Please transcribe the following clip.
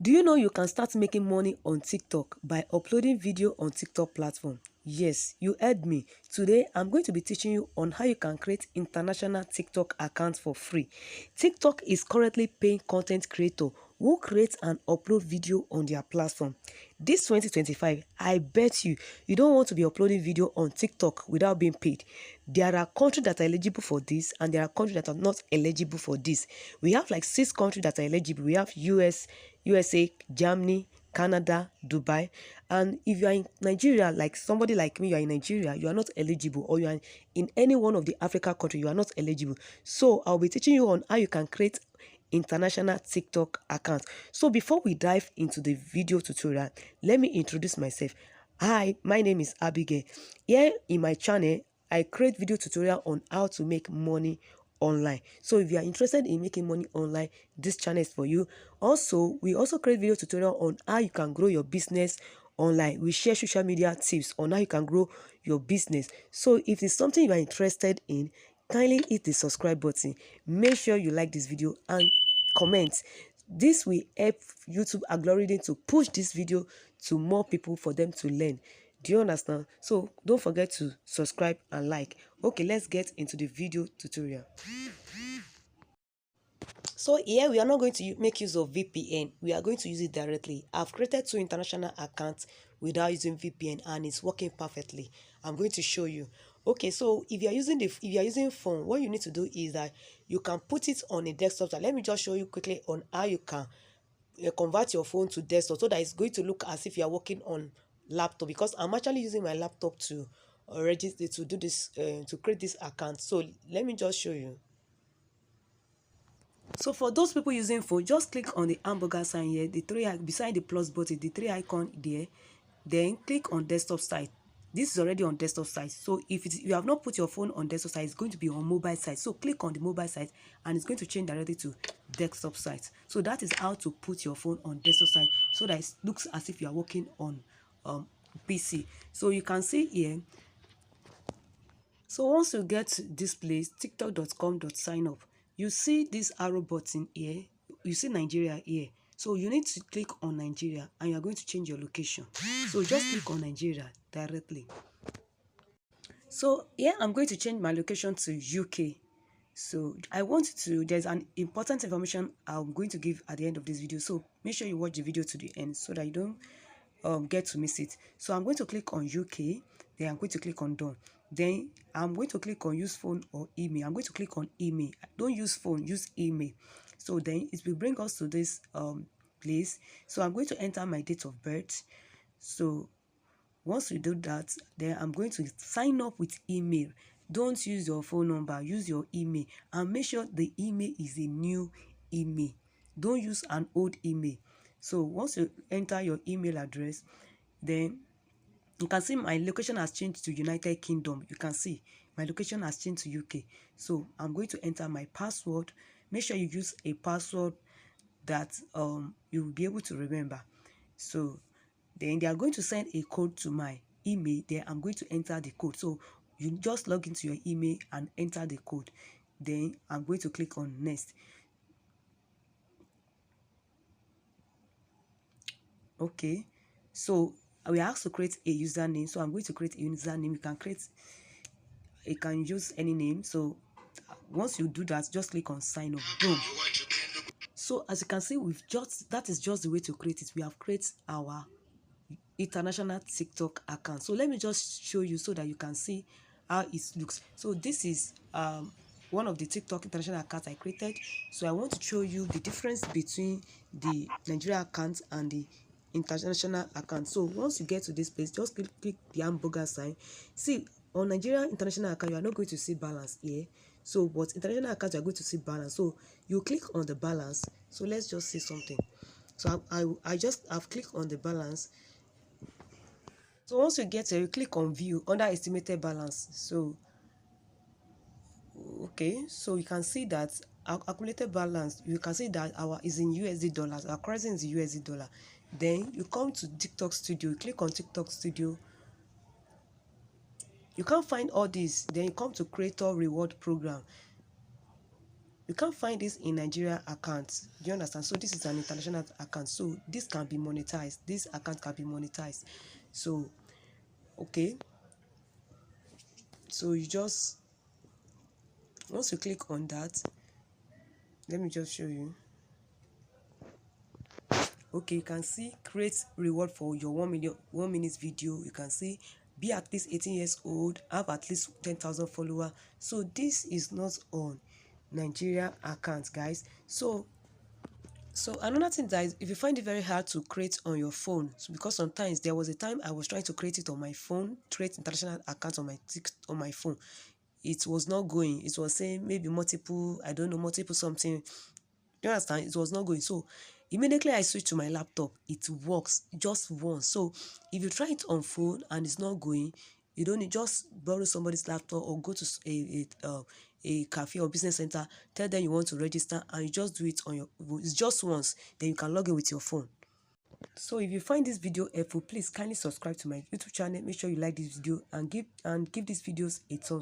Do you know you can start making money on TikTok by uploading video on TikTok platform? Yes, you heard me. Today, I'm going to be teaching you on how you can create international TikTok accounts for free. TikTok is currently paying content creator who create and upload video on their platform. This 2025, I bet you don't want to be uploading video on TikTok without being paid. There are countries that are eligible for this and there are countries that are not eligible for this. We have like 6 countries that are eligible. We have USA, Germany, Canada, Dubai. And if you are in Nigeria, like somebody like me, you are in Nigeria, you are not eligible, or you are in any one of the Africa country, you are not eligible. So I'll be teaching you on how you can create international TikTok account. So before we dive into the video tutorial, let me introduce myself. Hi, my name is Abigail. Here in my channel, I create video tutorial on how to make money online. So if you are interested in making money online, this channel is for you. Also, we also create video tutorial on how you can grow your business online. We share social media tips on how you can grow your business. So if it's something you are interested in, kindly hit the subscribe button. Make sure you like this video and comment. This will help YouTube algorithm to push this video to more people for them to learn. Do you understand? So don't forget to subscribe and like. Okay, let's get into the video tutorial. So here we are not going to make use of VPN. We are going to use it directly. I've created 2 international accounts without using VPN and it's working perfectly. I'm going to show you. Okay, so if you are using phone, what you need to do is that you can put it on a desktop. So let me just show you quickly on how you can convert your phone to desktop so that it's going to look as if you are working on laptop, because I'm actually using my laptop to register to do this to create this account. So let me just show you. So for those people using phone, just click on the hamburger sign here, the 3 beside the plus button, the 3 icon there, then click on desktop site. This is already on desktop site. So if you have not put your phone on desktop site, it's going to be on mobile site. So click on the mobile site and it's going to change directly to desktop site. So that is how to put your phone on desktop site so that it looks as if you are working on PC. So you can see here. So once you get to this place, tiktok.com.sign up, you see this arrow button here. You see Nigeria here. So you need to click on Nigeria and you are going to change your location. So just click on Nigeria directly. So here I'm going to change my location to UK. So I want to, there's an important information I'm going to give at the end of this video. So make sure you watch the video to the end so that you don't get to miss it. So I'm going to click on UK, then I'm going to click on done. Then I'm going to click on use phone or email. I'm going to click on email. Don't use phone, use email. So then it will bring us to this place. So I'm going to enter my date of birth. So once you do that, then I'm going to sign up with email. Don't use your phone number, use your email, and make sure the email is a new email. Don't use an old email. So once you enter your email address, then you can see my location has changed to United Kingdom. You can see my location has changed to UK. So I'm going to enter my password. Make sure you use a password that you will be able to remember. So then they are going to send a code to my email. Then I'm going to enter the code. So you just log into your email and enter the code. Then I'm going to click on next. Okay, so we are asked to create a username. So I'm going to create a username. You can use any name. So once you do that, just click on sign up. Boom. So as you can see, that is just the way to create it. We have created our international TikTok account. So let me just show you so that you can see how it looks. So this is one of the TikTok international accounts I created. So I want to show you the difference between the Nigeria account and the international account. So once you get to this place, just click the hamburger sign. See, on Nigeria international account, you are not going to see balance here. So but international account, you are going to see balance. So you click on the balance. So let's just see something. So I've clicked on the balance. So once you get here, you click on view under estimated balance. So okay, so you can see that our accumulated balance, you can see that our is in USD dollars, our currency is USD dollar. Then you come to TikTok Studio, you click on TikTok Studio. You can't find all this. Then you come to creator reward program. You can't find this in Nigeria account. Do you understand? So this is an international account, so this can be monetized. This account can be monetized. So okay, so you just, once you click on that, let me just show you. Okay, you can see create reward for your 1 minute video. You can see be at least 18 years old, have at least 10,000 followers. So this is not on Nigeria account, guys. So another thing that is, if you find it very hard to create on your phone, so because sometimes there was a time I was trying to create it on my phone, create international accounts on my phone, it was not going. It was saying maybe multiple, I don't know, multiple something. You understand? It was not going. So immediately I switched to my laptop. It works just once. So if you try it on phone and it's not going, you don't need, just borrow somebody's laptop or go to a cafe or business center, tell them you want to register, and you just do it on your, it's just once, then you can log in with your phone. So if you find this video helpful, please kindly subscribe to my YouTube channel. Make sure you like this video and give these videos a thumbs up.